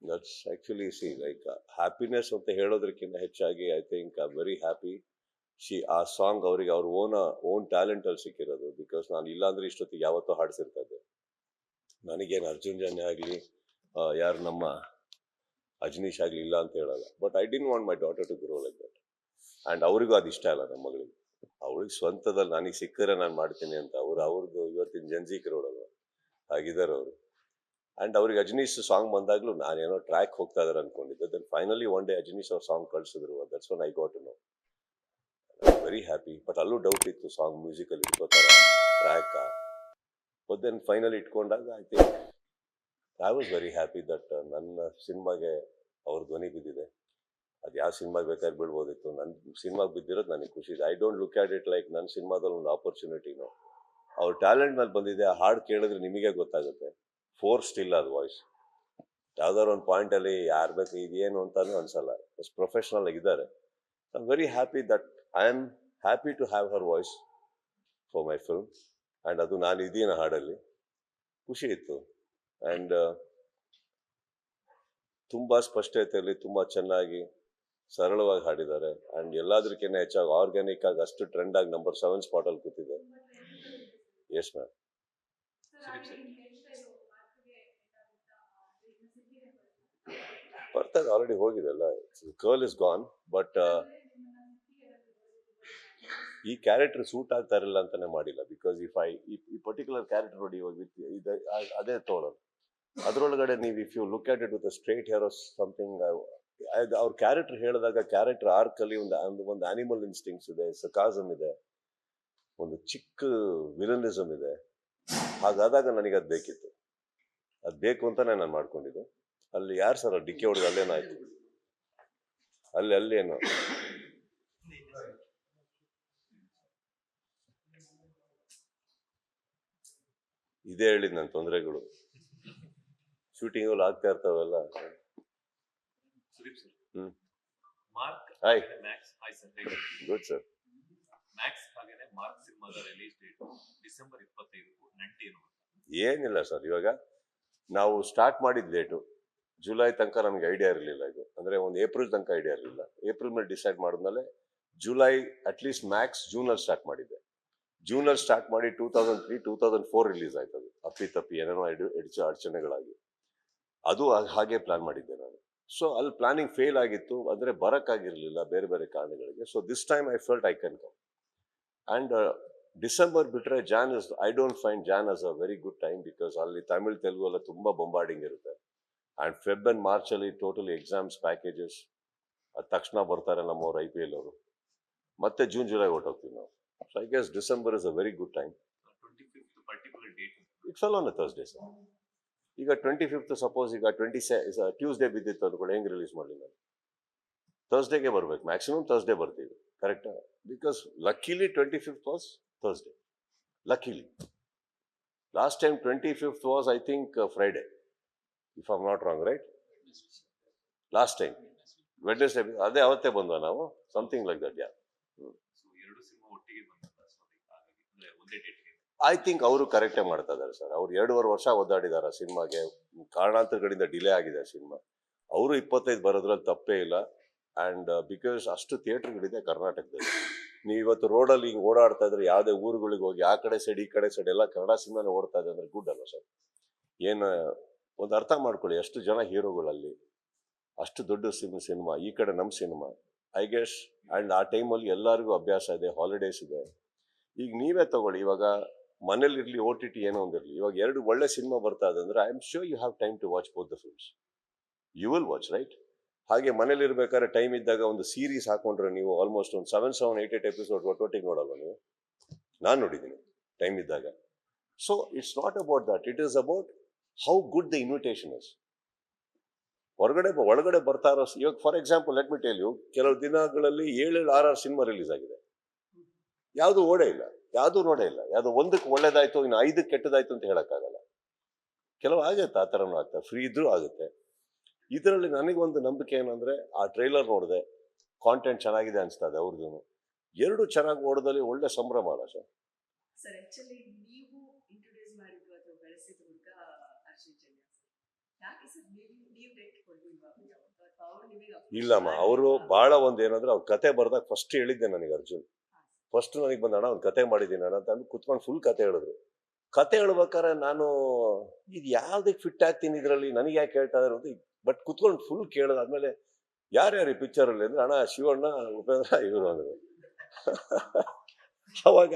That's actually see like happiness ಅಂತ ಹೇಳೋದಕ್ಕಿಂತ ಹೆಚ್ಚಾಗಿ I think I very happy ಆ ಸಾಂಗ್ ಅವರಿಗೆ ಅವ್ರ ಓನ್ ಟ್ಯಾಲೆಂಟ್ ಅಲ್ಲಿ ಸಿಕ್ಕಿರೋದು. ಬಿಕಾಸ್ ನಾನು ಇಲ್ಲ ಅಂದ್ರೆ ಇಷ್ಟೊತ್ತಿಗೆ ಯಾವತ್ತೋ ಹಾಡ್ಸಿರ್ತಾ ಇದ್ದೆ. ನನಗೇನು ಅರ್ಜುನ್ ಜನ್ಯ ಆಗಲಿ ಯಾರು ನಮ್ಮ ಅಜನೀಶ್ ಆಗಲಿ ಇಲ್ಲ ಅಂತ ಹೇಳಲ್ಲ. But I didn't want my daughter to grow like that. And ಅವ್ರಿಗೂ ಅದು ಇಷ್ಟ ಅಲ್ಲ ನಮ್ಮ ಮಗಳಿಗೆ. ಅವಳಿಗೆ ಸ್ವಂತದಲ್ಲಿ ನನಗೆ ಸಿಕ್ಕರೆ ನಾನು ಮಾಡ್ತೀನಿ ಅಂತ ಅವ್ರದ್ದು ಇವತ್ತಿನ ಜನ್ಜಿಕ್ ರೋಡಲ್ವ ಹಾಗಿದ್ದಾರೆ ಅವರು. ಆ್ಯಂಡ್ ಅವ್ರಿಗೆ ಅಜನೀಶ್ ಸಾಂಗ್ ಬಂದಾಗಲೂ ನಾನೇನೋ ಟ್ರ್ಯಾಕ್ ಹೋಗ್ತಾ ಇದಾರೆ ಅನ್ಕೊಂಡಿದ್ದೆ. Then finally one day Ajaneesh ಅವ್ರ ಸಾಂಗ್ ಕಳಿಸಿದ್ರು. That's one I got to know. Very happy. But ಅಲ್ಲೂ ಡೌಟ್ ಇತ್ತು ಸಾಂಗ್ ಮ್ಯೂಸಿಕಲ್ಲಿ ಇಟ್ಕೋತಾರ ಟ್ರ್ಯಾಕ. ಬಟ್ ದೆನ್ ಫೈನಲಿ ಇಟ್ಕೊಂಡಾಗ I think I was very happy that ನನ್ನ ಸಿನಿಮಾಗೆ ಅವ್ರ ಧ್ವನಿ ಬಿದ್ದಿದೆ. ಅದು ಯಾವ ಸಿನಿಮಾಗೆ ಬೇಕಾದ್ರೆ ಬೀಳ್ಬೋದಿತ್ತು. ನನ್ನ ಸಿನಿಮಾಗೆ ಬಿದ್ದಿರೋದು ನನಗೆ ಖುಷಿ ಇದೆ. I don't look at it like ನನ್ನ ಸಿನಿಮಾದಲ್ಲಿ ಒಂದು ಆಪರ್ಚುನಿಟಿನೋ. ಅವ್ರ ಟ್ಯಾಲೆಂಟ್ ಮೇಲೆ ಬಂದಿದೆ. ಆ ಹಾಡು ಕೇಳಿದ್ರೆ ನಿಮಗೆ ಗೊತ್ತಾಗುತ್ತೆ. ಫೋರ್ಸ್ಡ್ ಇಲ್ಲ ಅದು ವಾಯ್ಸ್. ಯಾವ್ದಾದ್ರು ಒಂದು ಪಾಯಿಂಟಲ್ಲಿ ಯಾರು ಬೇಕು ಇದೇನು ಅಂತಾನು ಅನ್ಸಲ್ಲ. ಅಷ್ಟು ಪ್ರೊಫೆಷ್ನಲ್ ಆಗಿದ್ದಾರೆ. I am very happy that I am happy to have her voice for my film. And ಅದು ನಾನು ಇದೀನ ಹಾಡಲ್ಲಿ ಖುಷಿ ಇತ್ತು. ಆ್ಯಂಡ್ ತುಂಬ ಸ್ಪಷ್ಟತೆಯಲ್ಲಿ ತುಂಬ ಚೆನ್ನಾಗಿ ಸರಳವಾಗಿ ಹಾಡಿದ್ದಾರೆ. ಆ್ಯಂಡ್ ಎಲ್ಲದಕ್ಕಿಂತ ಹೆಚ್ಚಾಗಿ ಆರ್ಗ್ಯಾನಿಕ್ ಆಗಿ ಅಷ್ಟು ಟ್ರೆಂಡ್ ಆಗಿ ನಂಬರ್ 7 ಸ್ಪಾಟಲ್ಲಿ ಕೂತಿದೆ. Yes ma'am. ಬರ್ತದೆ, ಆಲ್ರೆಡಿ ಹೋಗಿದೆ ಅಲ್ಲ. Girl is gone. ಬಟ್ ಈ ಕ್ಯಾರೆಕ್ಟರ್ ಸೂಟ್ ಆಗ್ತಾ ಇರಲಿಲ್ಲ ಅಂತಾನೆ ಮಾಡಿಲ್ಲ. ಬಿಕಾಸ್ ಈ ಪರ್ಟಿಕ್ಯುಲರ್ ಕ್ಯಾರೆಕ್ಟರ್ ನೋಡಿ ಇವಾಗ ಅದೇ ತೋಳೋದು. ಅದರೊಳಗಡೆ ನೀವು if you look at it with straight hair something, ಅವ್ರ ಕ್ಯಾರೆಕ್ಟರ್ ಹೇಳಿದಾಗ ಕ್ಯಾರೆಕ್ಟರ್ ಆರ್ಕಲ್ಲಿ ಒಂದು ಆನಿಮಲ್ ಇನ್ಸ್ಟಿಂಕ್ಟ್ಸ್ ಇದೆ, ಸಕಾಸಮ್ ಇದೆ, ಒಂದು ಚಿಕ್ಕ ವಿಲನಿಸಮ್ ಇದೆ. ಹಾಗಾದಾಗ ನನಗೆ ಅದು ಬೇಕಿತ್ತು. ಅದು ಬೇಕು ಅಂತಾನೆ ನಾನು ಮಾಡ್ಕೊಂಡಿದ್ದು. ಅಲ್ಲಿ ಯಾರು ಸರ್ ಡಿಕ್ಕೆ ಹೊಡೆದು ಅಲ್ಲೇನಾಯ್ತು? ಅಲ್ಲೇನು ಇದೇ ಹೇಳಿದ್ ನನ್ನ ತೊಂದರೆಗಳು. ಶೂಟಿಂಗ್ ಆಗ್ತಾ ಇರ್ತಾವೆಲ್ಲ. Hi good sir. ಏನಿಲ್ಲ ಸರ್, ಇವಾಗ ನಾವು ಸ್ಟಾರ್ಟ್ ಮಾಡಿದ ಲೇಟು. ಜುಲೈ ತನಕ ನಮ್ಗೆ ಐಡಿಯಾ ಇರಲಿಲ್ಲ. ಇದು ಅಂದ್ರೆ ಒಂದು ಏಪ್ರಿಲ್ ತನಕ ಐಡಿಯಾ ಇರಲಿಲ್ಲ. ಏಪ್ರಿಲ್ ಮೇಲೆ ಡಿಸೈಡ್ ಮಾಡಿದ್ಮೇಲೆ ಜುಲೈ ಅಟ್ಲೀಸ್ಟ್ ಮ್ಯಾಕ್ಸ್ ಜೂನಲ್ಲಿ ಸ್ಟಾರ್ಟ್ ಮಾಡಿದ್ದೆ. ಜೂನಲ್ಲಿ ಸ್ಟಾರ್ಟ್ ಮಾಡಿ 2003, 2004 ರಿಲೀಸ್ ಆಯ್ತು. ಅದು ಅಪ್ಪಿ ಏನೇನೋ ಅಡಚಣೆಗಳಾಗಿ ಅದು ಹಾಗೆ ಪ್ಲಾನ್ ಮಾಡಿದ್ದೆ ನಾನು. ಸೊ ಅಲ್ಲಿ ಪ್ಲಾನಿಂಗ್ ಫೇಲ್ ಆಗಿತ್ತು. ಅಂದ್ರೆ ಬರಕ್ಕಾಗಿರ್ಲಿಲ್ಲ ಬೇರೆ ಬೇರೆ ಕಾರಣಗಳಿಗೆ. So this time I felt I can come. And December ಬಿಟ್ರೆ I don't find Jan as a very good time. Because ಅಲ್ಲಿ ತಮಿಳ್ ತೆಲುಗು ಎಲ್ಲ ತುಂಬಾ ಬೊಂಬಾರ್ಡಿಂಗ್ ಇರುತ್ತೆ. ಅಂಡ್ ಫೆಬ್ ಅಂಡ್ ಮಾರ್ಚ್ ಅಲ್ಲಿ ಟೋಟಲಿ ಎಕ್ಸಾಮ್ಸ್ ಪ್ಯಾಕೇಜಸ್. ಅದ್ ತಕ್ಷಣ ಬರ್ತಾರೆ ನಮ್ಮವ್ರು IPL ಅವರು. ಮತ್ತೆ ಜೂನ್ ಜುಲೈ ಹೊರಟೋಗ್ತೀವಿ ನಾವು. So I guess December is a very good time. It fell on a Thursday sir. ಈಗ 25th ಸಪೋಸ್ ಈಗ ಟ್ಯೂಸ್ಡೇ ಬಿದ್ದಿತ್ತು ಅಂದ್ಕೊಂಡು ಹೆಂಗ್ ರಿಲೀಸ್ ಮಾಡಲಿ ನಾನು? ಥರ್ಸ್ಡೇಗೆ ಬರ್ಬೇಕು. ಮ್ಯಾಕ್ಸಿಮಮ್ ಥರ್ಸ್ಡೇ ಬರ್ತೀವಿ. ಕರೆಕ್ಟಾ? Because luckily 25th was Thursday. Luckily last time 25th was I think Friday, if I am not wrong, right? Last time Wednesday. ಅದೇ ಅವತ್ತೇ ಬಂದ್ವಾ ನಾವು? Something like that. Yeah, I think ಅವರು ಕರೆಕ್ಟೇ ಮಾಡ್ತಾ ಇದ್ದಾರೆ ಸರ್. ಅವ್ರು 2.5 ವರ್ಷ ಒದ್ದಾಡಿದಾರೆ ಸಿನಿಮಾಗೆ. ಕಾರಣಾಂತರಗಳಿಂದ ಡಿಲೇ ಆಗಿದೆ ಸಿನಿಮಾ. ಅವರು 25 ಬರೋದ್ರಲ್ಲಿ ತಪ್ಪೇ ಇಲ್ಲ. ಅಂಡ್ ಬಿಕಾಸ್ ಅಷ್ಟು ಥಿಯೇಟರ್ಗಳಿದೆ ಕರ್ನಾಟಕದಲ್ಲಿ. ನೀವು ಇವತ್ತು ರೋಡಲ್ಲಿ ಹಿಂಗೆ ಓಡಾಡ್ತಾ ಇದ್ರೆ ಯಾವುದೇ ಊರುಗಳಿಗೆ ಹೋಗಿ ಆ ಕಡೆ ಸೈಡ್ ಈ ಕಡೆ ಸೈಡ್ ಎಲ್ಲ ಕನ್ನಡ ಸಿನಿಮಾನೇ ಓಡ್ತಾ ಇದೆ ಅಂದ್ರೆ ಗುಡ್ ಅಲ್ವಾ ಸರ್? ಏನು ಒಂದು ಅರ್ಥ ಮಾಡ್ಕೊಳ್ಳಿ, ಎಷ್ಟು ಜನ ಹೀರೋಗಳಲ್ಲಿ, ಅಷ್ಟು ದೊಡ್ಡ ಸಿನಿಮಾ. ಈ ಕಡೆ ನಮ್ಮ ಸಿನಿಮಾ ಐ ಗೆಸ್. ಅಂಡ್ ಆ ಟೈಮಲ್ಲಿ ಎಲ್ಲರಿಗೂ ಅಭ್ಯಾಸ ಇದೆ, ಹಾಲಿಡೇಸ್ ಇದೆ. ಈಗ ನೀವೇ ತಗೊಳ್ಳಿ, ಇವಾಗ ಮನೇಲಿರ್ಲಿ OTT ಏನೋ ಒಂದಿರಲಿ, ಇವಾಗ 2 ಒಳ್ಳೆ ಸಿನಿಮಾ ಬರ್ತಾ ಇದೆ ಅಂದ್ರೆ I am sure you have time to watch both the films. You will watch, right? ಹಾಗೆ ಮನೇಲಿ ಇರ್ಬೇಕಾದ್ರೆ ಟೈಮ್ ಇದ್ದಾಗ ಒಂದು ಸೀರೀಸ್ ಹಾಕೊಂಡ್ರೆ ನೀವು ಆಲ್ಮೋಸ್ಟ್ ಒಂದು 7, 8 ಎಪಿಸೋಡ್ ಒಟ್ಟೊಟ್ಟಿಗೆ ನೋಡಲ್ವ ನೀವು? ನಾನು ನೋಡಿದ್ದೀನಿ ಟೈಮ್ ಇದ್ದಾಗ. So it's not about that. It is about how good the invitation is. ಒಳಗಡೆ ಬರ್ತಾ ಇರೋ ಇವಾಗ for example let me tell you, ಕೆಲವು ದಿನಗಳಲ್ಲಿ 7, 6 ಸಿನಿಮಾ ರಿಲೀಸ್ ಆಗಿದೆ. ಯಾವುದು ಓಡೇ ಇಲ್ಲ, ಯಾವುದು ನೋಡೇ ಇಲ್ಲ. ಯಾವುದು ಒಂದಕ್ಕೆ ಒಳ್ಳೇದಾಯ್ತು, ಇನ್ನು 5ಕ್ಕೆ ಕೆಟ್ಟದಾಯ್ತು ಅಂತ ಹೇಳಕ್ಕಾಗಲ್ಲ. ಕೆಲವು ಆಗುತ್ತೆ, ಆ ಥರನೂ ಆಗ್ತದೆ. ಫ್ರೀ ಇದ್ರೂ ಆಗುತ್ತೆ. ಇದರಲ್ಲಿ ನನಗೊಂದು ನಂಬಿಕೆ ಏನಂದ್ರೆ, ಆ ಟ್ರೈಲರ್ ನೋಡಿದೆ, ಕಾಂಟೆಂಟ್ ಚೆನ್ನಾಗಿದೆ ಅನಿಸ್ತಾ ಇದೆ ಅವ್ರದ್ದು. ಎರಡು ಚೆನ್ನಾಗಿ ಓಡೋದಲ್ಲಿ ಒಳ್ಳೆ ಸಂಭ್ರಮ ಅಲ್ಲ ಸರ್. ಸರ್ ಆಕ್ಚುಲಿ ನೀವು ಇಂಟ್ರೊಡ್ಯೂಸ್ ಮಾಡಿದ್ದು ಅಥವಾ ಬೆಳೆಸಿದ ಹುಡುಗ ಅರ್ಜುನ್ ಜನ್ಯ ಸರ್. ಯಾಕೆ ಸರ್ ನೀವು ಡೇಟ್ ಕೊಡ್ಲಿಲ್ವಾ ಅಥವಾ ಅವ್ರು ನಿಮಗೆ ಇಲ್ಲಮ್ಮ, ಅವರು ಭಾಳ ಒಂದು ಏನಂದ್ರೆ ಅವ್ರ ಕತೆ ಬರ್ದಾಗ ಫಸ್ಟ್ ಹೇಳಿದ್ದೆ ನನಗೆ ಅರ್ಜುನ್. ಫಸ್ಟ್ ನನಗೆ ಬಂದ ಅಣ್ಣ ಒಂದು ಕತೆ ಮಾಡಿದ್ದೀನಿ ಅಣ್ಣ ಅಂತ ಅಂದು ಕುತ್ಕೊಂಡು ಫುಲ್ ಕತೆ ಹೇಳಿದ್ರು. ಕತೆ ಹೇಳ್ಬೇಕಾದ್ರೆ ನಾನು ಇದು ಯಾವ್ದಕ್ಕೆ ಫಿಟ್ ಆಗ್ತೀನಿ ಇದರಲ್ಲಿ, ನನಗೆ ಯಾಕೆ ಹೇಳ್ತಾ ಇದ್ದಾರೆ ಅಂತ ಬಟ್ ಕುತ್ಕೊಂಡು ಫುಲ್ ಕೇಳೋದಾದ್ಮೇಲೆ ಯಾರ್ಯಾರು ಈ ಪಿಕ್ಚರಲ್ಲಿ ಅಂದ್ರೆ ಅಣ್ಣ ಶಿವಣ್ಣ, ಉಪೇಂದ್ರ, ಇವರು ಅಂದರು. ಅವಾಗ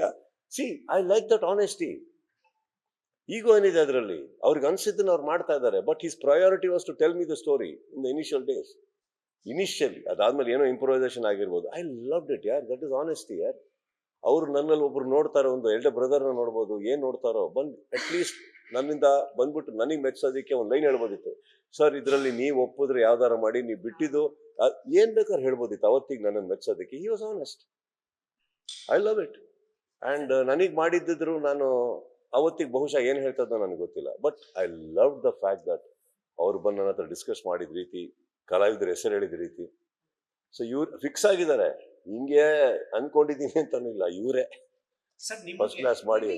ಐ ಲೈಕ್ ದಟ್ ಆನೆಸ್ಟಿ. ಈಗೋ ಏನಿದೆ ಅದರಲ್ಲಿ, ಅವ್ರಿಗೆ ಅನ್ಸಿದ್ದನ್ನ ಅವ್ರು ಮಾಡ್ತಾ ಇದ್ದಾರೆ. But his priority was to tell me the story in the initial days. Initially ಅದಾದ್ಮೇಲೆ ಏನೋ ಇಂಪ್ರೂವೈಸೇಷನ್ ಆಗಿರ್ಬೋದು. ಐ ಲವ್ಡ್ ಇಟ್ ಯಾರ್, ದಟ್ ಇಸ್ ಆನೆಸ್ಟಿ ಯಾರ್. ಅವ್ರು ನನ್ನಲ್ಲಿ ಒಬ್ರು ನೋಡ್ತಾರೋ, ಒಂದು ಎಲ್ಡರ್ ಬ್ರದರ್ನ ನೋಡ್ಬೋದು, ಏನ್ ನೋಡ್ತಾರೋ ಬಂದು ಅಟ್ಲೀಸ್ಟ್ ನನ್ನಿಂದ ಬಂದ್ಬಿಟ್ಟು ನನಗೆ ಮೆಚ್ಚೋದಕ್ಕೆ ಒಂದು ಲೈನ್ ಹೇಳ್ಬೋದಿತ್ತು. ಸರ್ ಇದರಲ್ಲಿ ನೀವು ಒಪ್ಪಿದ್ರೆ ಯಾವ್ದಾರ ಮಾಡಿ, ನೀವು ಬಿಟ್ಟಿದ್ದು ಏನ್ ಬೇಕಾದ್ರೆ ಹೇಳ್ಬೋದಿತ್ತು ಅವತ್ತಿಗೆ ನನ್ನನ್ನು ಮೆಚ್ಚೋದಕ್ಕೆ. He was honest. I love it. And ನನಗೆ ಮಾಡಿದ್ದಿದ್ರು ನಾನು ಅವತ್ತಿಗೆ ಬಹುಶಃ ಏನು ಹೇಳ್ತದೋ ನನಗೆ ಗೊತ್ತಿಲ್ಲ. But I love the fact that ಅವ್ರು ಬಂದು ನನ್ನ ಹತ್ರ ಡಿಸ್ಕಸ್ ಮಾಡಿದ ರೀತಿ, ಕಲಾವಿದ್ರ ಹೆಸರು ಹೇಳಿದ ರೀತಿ. ಸೊ ಇವ್ರು ಫಿಕ್ಸ್ ಆಗಿದ್ದಾರೆ. ಹಿಂಗೆ ಅನ್ಕೊಂಡಿದ್ದೀನಿ ಅಂತಾನು ಇಲ್ಲ, ಇವರೇ ಫಸ್ಟ್ ಕ್ಲಾಸ್ ಮಾಡಿ.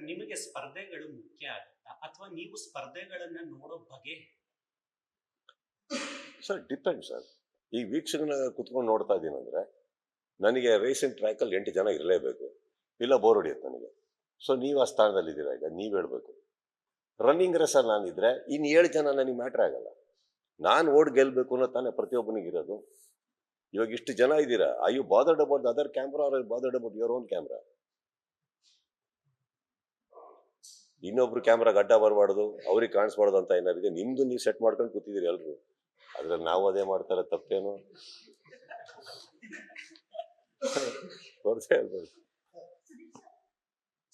ನಿಮಗೆ ಸ್ಪರ್ಧೆಗಳು ಮುಖ್ಯ ಆಗುತ್ತಾ ಅಥವಾ ನೀವು ಸ್ಪರ್ಧೆಗಳನ್ನ ನೋಡೋ ಬಗೆ? Sir depend sir. ಈ ವೀಕ್ಷಕನ ಕುತ್ಕೊಂಡು ನೋಡ್ತಾ ಇದ್ದೀನಿ ಅಂದ್ರೆ ನನಗೆ ರೇಸಿಂಗ್ ಟ್ರ್ಯಾಕಲ್ಲಿ 8 ಜನ ಇರಲೇಬೇಕು, ಇಲ್ಲ ಬೋರ್ ಹೊಡಿಯುತ್ತೆ ನನಗೆ. ಸೊ ನೀವು ಆ ಸ್ಥಾನದಲ್ಲಿದ್ದೀರಾ, ಈಗ ನೀವು ಹೇಳ್ಬೇಕು. ರನ್ನಿಂಗ್ ರೇಸಲ್ಲಿ ನಾನಿದ್ರೆ ಇನ್ನು 7 ಜನ ನನಗೆ ಮ್ಯಾಟ್ರ್ ಆಗಲ್ಲ. ನಾನು ಓಡ್ ಗೆಲ್ಬೇಕು ಅನ್ನೋ ತಾನೇ ಪ್ರತಿಯೊಬ್ಬನಿಗಿರೋದು. ಇವಾಗ ಇಷ್ಟು ಜನ ಇದ್ದೀರಾ, I you bothered about other camera or bothered about your own camera? ಇನ್ನೊಬ್ರು ಕ್ಯಾಮ್ರಾ ಗಡ್ಡ ಬರಬಾರ್ದು, ಅವ್ರಿಗೆ ಕಾಣಿಸ್ಬಾರ್ದು ಅಂತ ಏನಾರಿದೆ. ನಿಮ್ದು ನೀವು ಸೆಟ್ ಮಾಡ್ಕೊಂಡು ಕೂತಿದ್ದೀರಿ ಎಲ್ರು. ಅದ್ರಲ್ಲಿ ನಾವು ಅದೇ ಮಾಡ್ತಾರೆ, ತಪ್ಪೇನು? ಹೇಳ್ಬೋದು.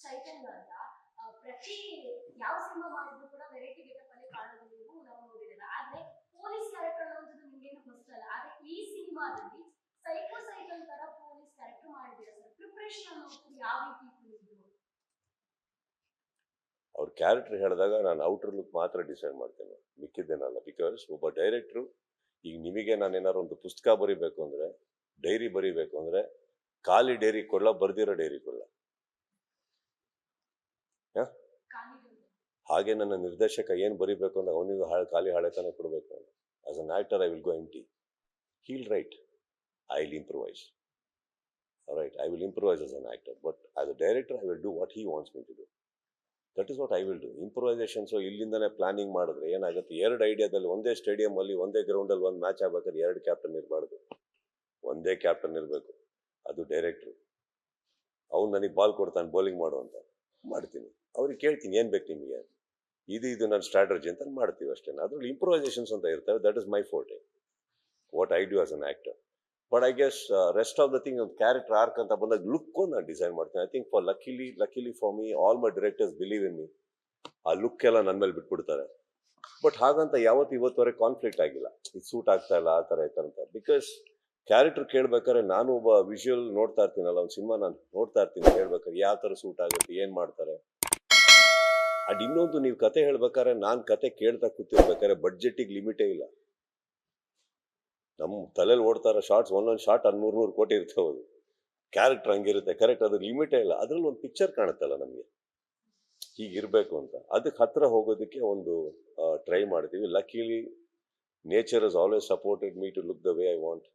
ಚೈತನ್ಯ ಅಂತ ಪ್ರತಿ ಯಾವ ಸಿನಿಮಾ ಮಾಡಿದ್ರು ಕೂಡ ವೆರೈಟಿ ಗೆಟಪ್ ಅಲ್ಲಿ ಕಾಣೋದು ನೀವು ನಾವು ನೋಡಿದಿಲ್ಲ. ಆದ್ರೆ ಪೊಲೀಸ್ ಕ್ಯಾರೆಕ್ಟರ್ ಅನ್ನೋದು ನಿಮ್ಗೇನು ಹೊಸದಲ್ಲ. ಆದ್ರೆ ಈ ಸಿನಿಮಾದಲ್ಲಿ ಸೈಕೋ ಸೈಕಲ್ ತರ ಪೊಲೀಸ್ ಕ್ಯಾರೆಕ್ಟರ್ ಮಾಡಿದ್ದೀರಾ ಸರ್. ಪ್ರಿಪರೇಷನ್ ಅನ್ನೋದು ಯಾವ ರೀತಿ ಇತ್ತು? ಅವ್ರ ಕ್ಯಾರೆಕ್ಟರ್ ಹೇಳಿದಾಗ ನಾನು ಔಟರ್ ಲುಕ್ ಮಾತ್ರ ಡಿಸೈಡ್ ಮಾಡ್ತೇನೆ, ಮಿಕ್ಕಿದ್ದೇನಲ್ಲ. ಬಿಕಾಸ್ ಒಬ್ಬ ಡೈರೆಕ್ಟ್ರು, ಈಗ ನಿಮಗೆ ನಾನು ಏನಾದ್ರು ಒಂದು ಪುಸ್ತಕ ಬರೀಬೇಕು ಅಂದ್ರೆ, ಡೈರಿ ಬರೀಬೇಕು ಅಂದ್ರೆ ಖಾಲಿ ಡೈರಿ ಕೊಡ್ಲ, ಬರ್ದಿರೋ ಡೈರಿ ಕೊಡ್ಲ. ಹಾಗೆ ನನ್ನ ನಿರ್ದೇಶಕ ಏನು ಬರೀಬೇಕು ಅಂದ್ರೆ ಅವನಿಗೂ ಖಾಲಿ ಹಾಳೆತಾನೆ ಕೊಡಬೇಕು. As an actor I will go empty. He'll right, I will improvise. Right, I will improvise as an actor. But as a director I will do what he wants me to do. That is what I will do. Improvisations ಇಲ್ಲಿಂದನೇ planning ಮಾಡಿದ್ರೆ ಏನಾಗುತ್ತೆ, 2 ಐಡಿಯಾದಲ್ಲಿ ಒಂದೇ ಸ್ಟೇಡಿಯಮಲ್ಲಿ ಒಂದೇ ಗ್ರೌಂಡಲ್ಲಿ ಒಂದು match ಆಗ್ಬೇಕಾದ್ರೆ 2 captain ಇರಬಾರ್ದು, ಒಂದೇ ಕ್ಯಾಪ್ಟನ್ ಇರಬೇಕು. ಅದು ಡೈರೆಕ್ಟ್ರು. ಅವ್ನು ನನಗೆ ಬಾಲ್ ಕೊಡ್ತಾನೆ ಬೌಲಿಂಗ್ ಮಾಡು ಅಂತ, ಮಾಡ್ತೀನಿ. ಅವ್ರಿಗೆ ಕೇಳ್ತೀನಿ ಏನು ಬೇಕು ನಿಮಗೆ, ಇದು ನನ್ನ ಸ್ಟ್ರಾಟಜಿ ಅಂತ ಮಾಡ್ತೀವಿ ಅಷ್ಟೇ. ಅದ್ರಲ್ಲಿ ಇಂಪ್ರೂವೈಸೇಷನ್ಸ್ ಅಂತ ಇರ್ತವೆ. That is my forte, what I do as an actor. But I guess rest of the thing, ಒಂದು ಕ್ಯಾರೆಕ್ಟರ್ ಆರ್ಕ್ ಅಂತ ಬಂದಾಗ ಲುಕ್ಕು ನಾನು ಡಿಸೈನ್ ಮಾಡ್ತೀನಿ. I think for luckily for me all my directors believe in me. ಆ look ಎಲ್ಲ ನನ್ನ ಮೇಲೆ ಬಿಟ್ಬಿಡ್ತಾರೆ. ಬಟ್ ಹಾಗಂತ ಇವತ್ತುವರೆಗೆ ಕಾನ್ಫ್ಲಿಕ್ಟ್ ಆಗಿಲ್ಲ, ಇದು ಸೂಟ್ ಆಗ್ತಾ ಇಲ್ಲ ಆ ಥರ ಆಯ್ತು ಅಂತ. ಬಿಕಾಸ್ ಕ್ಯಾರೆಕ್ಟರ್ ಕೇಳ್ಬೇಕಾದ್ರೆ ನಾನು ಒಬ್ಬ ವಿಜುವಲ್ ನೋಡ್ತಾ ಇರ್ತೀನಲ್ಲ, ಒಂದು ಸಿನಿಮಾ ನಾನು ನೋಡ್ತಾ ಇರ್ತೀನಿ, ಹೇಳ್ಬೇಕಾದ್ರೆ ಯಾವ ಥರ ಸೂಟ್ ಆಗುತ್ತೆ, ಏನು ಮಾಡ್ತಾರೆ. ಅಂಡ್ ಇನ್ನೊಂದು, ನೀವು ಕತೆ ಹೇಳ್ಬೇಕಾದ್ರೆ ನಾನು ಕತೆ ಕೇಳ್ತಾ ಕೂತಿರ್ಬೇಕಾದ್ರೆ ಬಡ್ಜೆಟಿಗೆ ಲಿಮಿಟೇ ಇಲ್ಲ. ನಮ್ಮ ತಲೆಯಲ್ಲಿ ಓಡ್ತಾರ ಶಾರ್ಟ್ಸ್, ಒಂದೊಂದು ಶಾರ್ಟ್ 100 ಕೋಟಿ ಇರ್ತವೆ. ಅದು ಕ್ಯಾರೆಕ್ಟರ್ ಹಂಗಿರುತ್ತೆ, ಕರೆಕ್ಟ್. ಅದು ಲಿಮಿಟೇ ಇಲ್ಲ. ಅದ್ರಲ್ಲಿ ಒಂದು ಪಿಕ್ಚರ್ ಕಾಣುತ್ತಲ್ಲ ನಮಗೆ, ಹೀಗಿರ್ಬೇಕು ಅಂತ. ಅದಕ್ಕೆ ಹತ್ರ ಹೋಗೋದಕ್ಕೆ ಒಂದು ಟ್ರೈ ಮಾಡ್ತೀವಿ. Luckily nature is always supported me to look the way I want.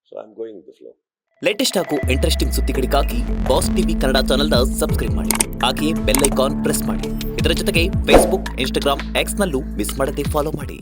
So I am going with the flow. Latest ಹಾಗೂ ಇಂಟ್ರೆಸ್ಟಿಂಗ್ ಸುದ್ದಿಗಳಿಗಾಗಿ ಬಾಸ್ ಟಿವಿ ಕನ್ನಡ ಚಾನೆಲ್ನ ಸಬ್ಸ್ಕ್ರೈಬ್ ಮಾಡಿ. ಹಾಗೆಯೇ ಬೆಲ್ ಐಕಾನ್ ಪ್ರೆಸ್ ಮಾಡಿ. ಇದರ ಜೊತೆಗೆ ಫೇಸ್ಬುಕ್, ಇನ್ಸ್ಟಾಗ್ರಾಮ್, ಎಕ್ಸ್ನಲ್ಲೂ ಮಿಸ್ ಮಾಡದೆ ಫಾಲೋ ಮಾಡಿ.